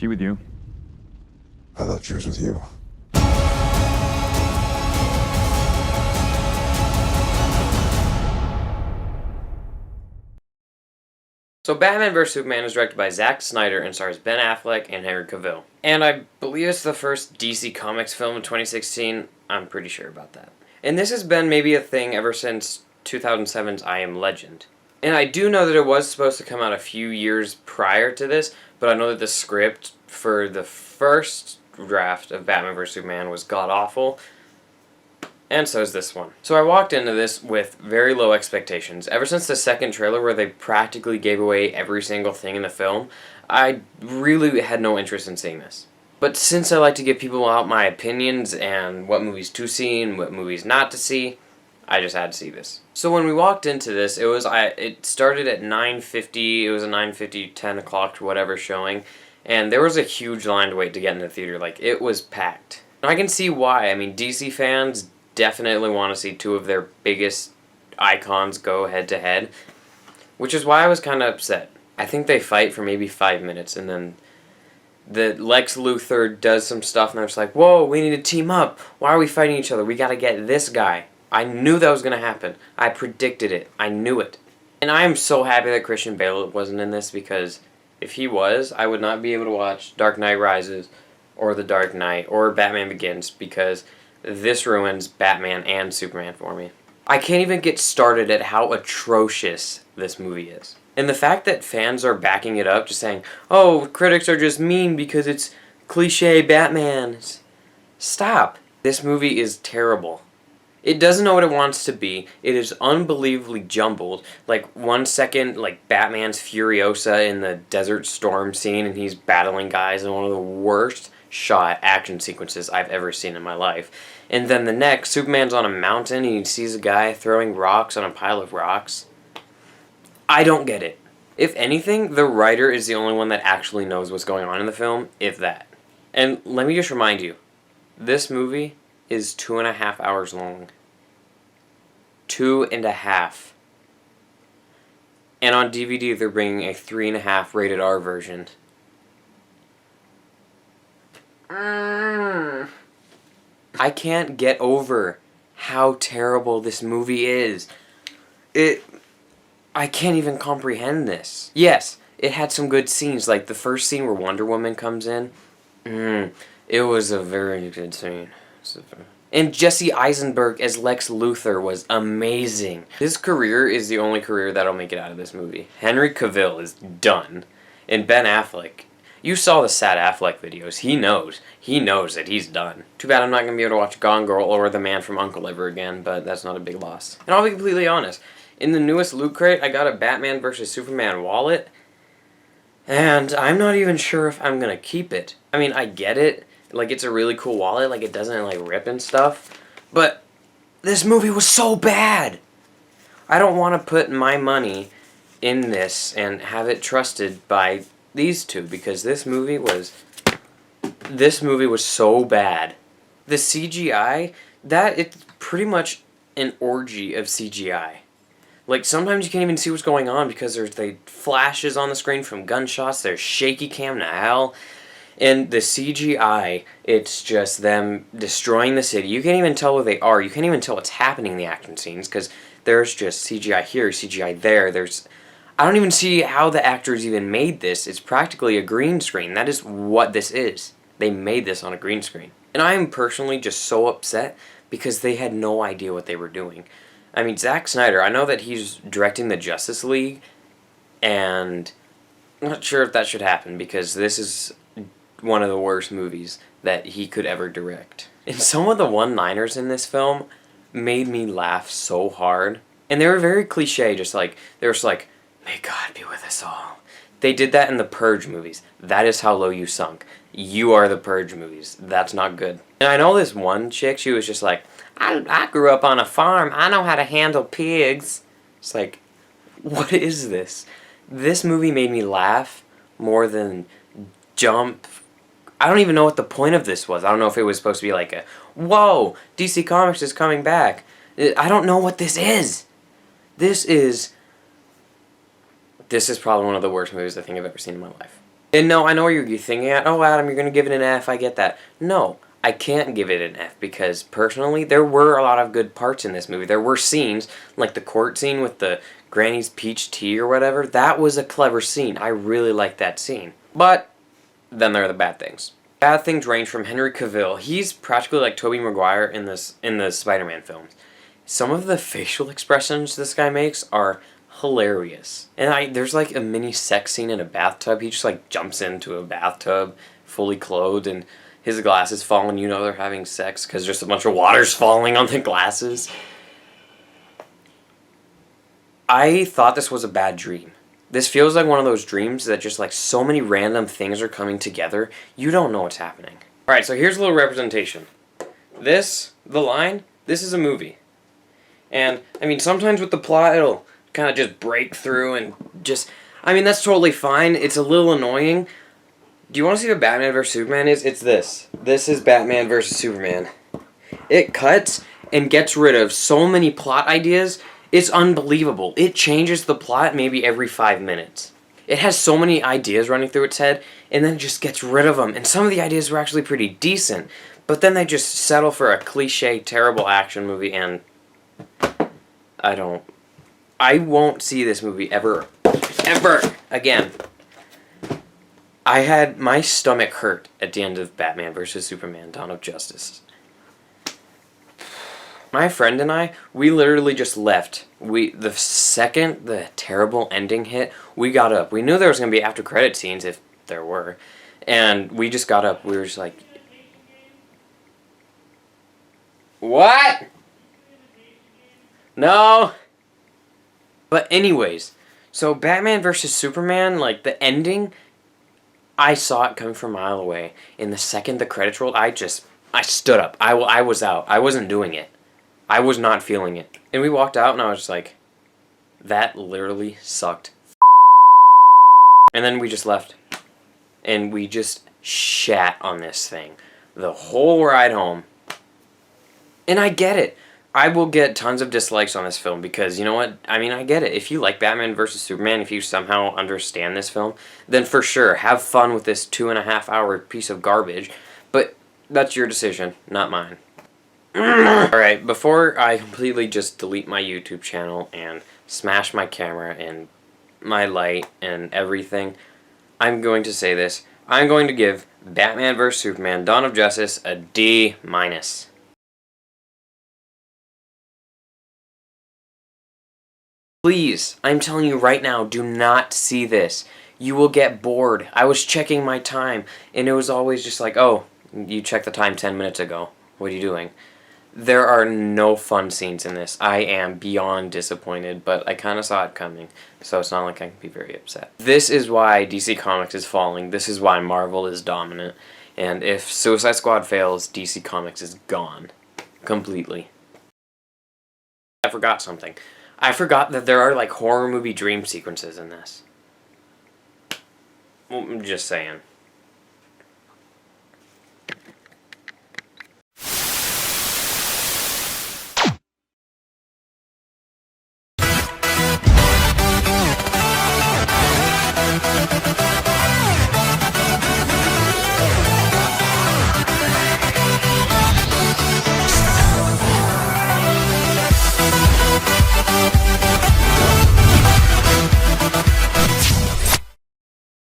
she with you? I thought she was with you. So Batman vs. Superman is directed by Zack Snyder and stars Ben Affleck and Henry Cavill. And I believe it's the first DC Comics film in 2016. I'm pretty sure about that. And this has been maybe a thing ever since 2007's I Am Legend. And I do know that it was supposed to come out a few years prior to this, but I know that the script for the first draft of Batman vs. Superman was god-awful. And so is this one. So I walked into this with very low expectations. Ever since the second trailer where they practically gave away every single thing in the film, I really had no interest in seeing this. But since I like to give people out my opinions and what movies to see and what movies not to see, I just had to see this. So when we walked into this, it started at 9:50, it was a 9:50, 10 o'clock, whatever showing, and there was a huge line to wait to get in the theater. Like, it was packed. And I can see why. I mean, DC fans definitely want to see two of their biggest icons go head-to-head, which is why I was kind of upset. I think they fight for maybe 5 minutes, and then the Lex Luthor does some stuff, and I was like, whoa, we need to team up. Why are we fighting each other? We gotta get this guy. I knew that was gonna happen. I predicted it. I knew it. And I am so happy that Christian Bale wasn't in this, because if he was, I would not be able to watch Dark Knight Rises, or The Dark Knight, or Batman Begins, because this ruins Batman and Superman for me. I can't even get started at how atrocious this movie is. And the fact that fans are backing it up, just saying, oh, critics are just mean because it's cliche Batman. Stop. This movie is terrible. It doesn't know what it wants to be. It is unbelievably jumbled. Like, 1 second, like, Batman's Furiosa in the Desert Storm scene, and he's battling guys in one of the worst shot action sequences I've ever seen in my life. And then the next, Superman's on a mountain and he sees a guy throwing rocks on a pile of rocks. I don't get it. If anything, the writer is the only one that actually knows what's going on in the film, if that. And let me just remind you, this movie is 2.5 hours long. 2.5. And on DVD, they're bringing a 3.5 rated R version. I can't get over how terrible this movie is. I can't even comprehend this. Yes, it had some good scenes, like the first scene where Wonder Woman comes in. It was a very good scene. And Jesse Eisenberg as Lex Luthor was amazing. His career is the only career that'll make it out of this movie. Henry Cavill is done. And Ben Affleck, you saw the Sad Affleck videos. He knows. He knows that he's done. Too bad I'm not going to be able to watch Gone Girl or The Man from U.N.C.L.E. ever again, but that's not a big loss. And I'll be completely honest. In the newest Loot Crate, I got a Batman vs. Superman wallet, and I'm not even sure if I'm going to keep it. I mean, I get it. Like, it's a really cool wallet. Like, it doesn't, like, rip and stuff. But this movie was so bad. I don't want to put my money in this and have it trusted by these two, because this movie was so bad. The CGI, it's pretty much an orgy of CGI. Like, sometimes you can't even see what's going on because there's flashes on the screen from gunshots, there's shaky cam to hell, and the CGI, it's just them destroying the city. You can't even tell where they are. You can't even tell what's happening in the action scenes because there's just CGI here, CGI there. I don't even see how the actors even made this. It's practically a green screen. That is what this is. They made this on a green screen. And I am personally just so upset because they had no idea what they were doing. I mean, Zack Snyder, I know that he's directing the Justice League, and I'm not sure if that should happen because this is one of the worst movies that he could ever direct. And some of the one-liners in this film made me laugh so hard. And they were very cliche, they were just like, may God be with us all. They did that in the Purge movies. That is how low you sunk. You are the Purge movies. That's not good. And I know this one chick, she was just like, I grew up on a farm. I know how to handle pigs. It's like, what is this? This movie made me laugh more than jump. I don't even know what the point of this was. I don't know if it was supposed to be like a, whoa, DC Comics is coming back. I don't know what this is. This is probably one of the worst movies I think I've ever seen in my life. And no, I know what you're thinking at. Oh, Adam, you're going to give it an F. I get that. No, I can't give it an F because, personally, there were a lot of good parts in this movie. There were scenes, like the court scene with the Granny's peach tea or whatever. That was a clever scene. I really liked that scene. But then there are the bad things. Bad things range from Henry Cavill. He's practically like Tobey Maguire in the Spider-Man films. Some of the facial expressions this guy makes are hilarious. And there's like a mini sex scene in a bathtub. He just like jumps into a bathtub fully clothed and his glasses fall and you know they're having sex because just a bunch of water's falling on the glasses. I thought this was a bad dream. This feels like one of those dreams that just like so many random things are coming together, you don't know what's happening. Alright, so here's a little representation. This is a movie. And, I mean, sometimes with the plot, it'll kind of just break through and just... I mean, that's totally fine. It's a little annoying. Do you want to see what Batman vs. Superman is? It's this. This is Batman vs. Superman. It cuts and gets rid of so many plot ideas. It's unbelievable. It changes the plot maybe every 5 minutes. It has so many ideas running through its head, and then it just gets rid of them. And some of the ideas were actually pretty decent, but then they just settle for a cliche, terrible action movie, and I won't see this movie ever again. I had my stomach hurt at the end of Batman vs. Superman: Dawn of Justice. My friend and I, we literally just left. The second the terrible ending hit, we got up. We knew there was going to be after credit scenes if there were. And we just got up. We were just like, what? No. But anyways, so Batman vs. Superman, like the ending, I saw it coming from a mile away. And the second the credits rolled, I stood up. I was out. I wasn't doing it. I was not feeling it. And we walked out and I was just like, that literally sucked. And then we just left. And we just shat on this thing the whole ride home. And I get it. I will get tons of dislikes on this film because, you know what? I mean, I get it. If you like Batman vs. Superman, if you somehow understand this film, then for sure, have fun with this 2.5-hour piece of garbage. But that's your decision, not mine. Alright, before I completely just delete my YouTube channel and smash my camera and my light and everything, I'm going to say this. I'm going to give Batman vs. Superman: Dawn of Justice a D-. Please, I'm telling you right now, do not see this. You will get bored. I was checking my time, and it was always just like, oh, you checked the time 10 minutes ago. What are you doing? There are no fun scenes in this. I am beyond disappointed, but I kind of saw it coming, so it's not like I can be very upset. This is why DC Comics is falling. This is why Marvel is dominant. And if Suicide Squad fails, DC Comics is gone. Completely. I forgot something. I forgot that there are, like, horror movie dream sequences in this. Well, I'm just saying.